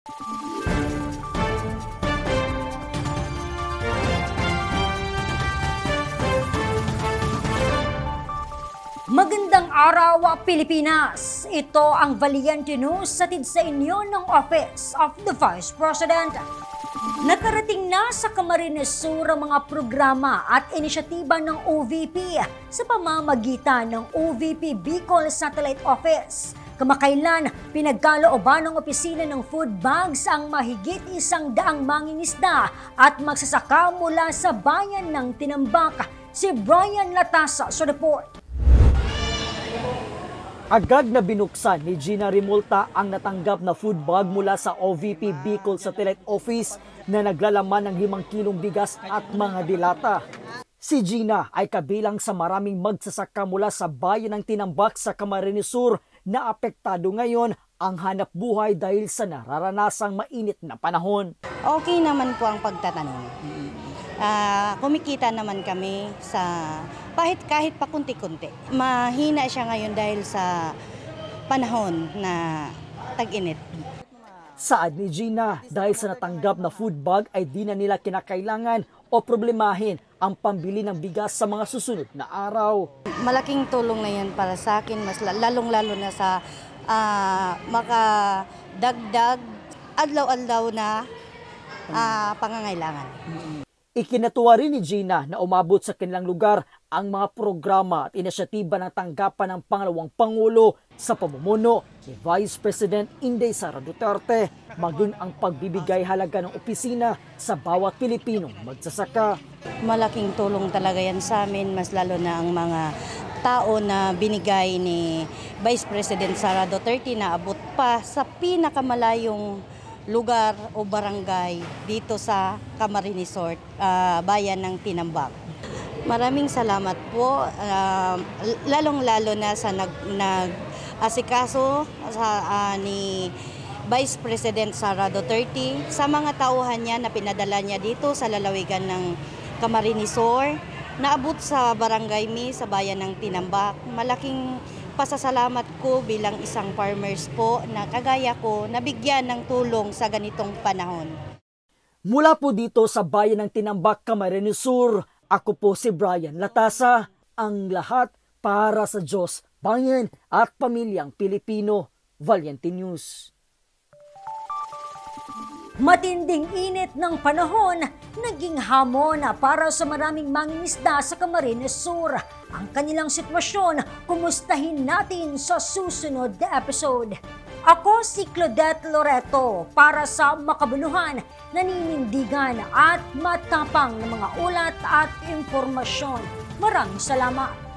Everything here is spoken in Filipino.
Magandang araw, Pilipinas! Ito ang Valiente News hatid sa inyo ng Office of the Vice President. Nakarating na sa Camarines Sur ang mga programa at inisyatiba ng OVP sa pamamagitan ng OVP Bicol Satellite Office. Kamakailan, pinagkalooban ng opisina ng food bags ang mahigit 100 mangingisda at magsasaka mula sa bayan ng Tinambak. Si Brian Latasa sa report. Agad na binuksan ni Gina Rimulta ang natanggap na food bag mula sa OVP Bicol Satellite Office na naglalaman ng 5 kilong bigas at mga dilata. Si Gina ay kabilang sa maraming magsasaka mula sa bayan ng Tinambak sa Camarines Sur na apektado ngayon ang hanap buhay dahil sa nararanasang mainit na panahon. Okay naman po ang pagtatanim. Kumikita naman kami sa kahit pa kunti-kunti. Mahina siya ngayon dahil sa panahon na tag-init. Saad ni Gina, dahil sa natanggap na food bag ay di na nila kinakailangan o problemahin ang pambili ng bigas sa mga susunod na araw. Malaking tulong na yan para sa akin, mas lalong-lalo na sa makadagdag adlaw-adlaw na pangangailangan. Ikinatuwa rin ni Gina na umabot sa kanilang lugar ang mga programa at inisyatiba ng tanggapan ng pangalawang Pangulo sa pamumuno ni Vice President Inday Sara Duterte, maging ang pagbibigay halaga ng opisina sa bawat Pilipinong magsasaka. Malaking tulong talaga yan sa amin, mas lalo na ang mga tao na binigay ni Vice President Sara Duterte na abot pa sa pinakamalayong lugar o barangay dito sa Camarines Sur, bayan ng Tinambak. Maraming salamat po, lalong-lalo na sa nag-asikaso ni Vice President Sara Duterte sa mga tauhan niya na pinadala niya dito sa lalawigan ng Camarines Sur, naabot sa barangay mi sa bayan ng Tinambak. Malaking pasasalamat ko bilang isang farmers po na kagaya ko nabigyan ng tulong sa ganitong panahon. Mula po dito sa bayan ng Tinambak, Camarines Sur, ako po si Brian Latasa, ang lahat para sa Diyos, bayan at pamilyang Pilipino. Valiente News. Matinding init ng panahon, naging hamon para sa maraming mangingisda sa Camarines Sur. Ang kanilang sitwasyon, kumustahin natin sa susunod na episode. Ako si Claudette Loreto para sa makabuluhan, naninindigan at matapang na mga ulat at impormasyon. Maraming salamat.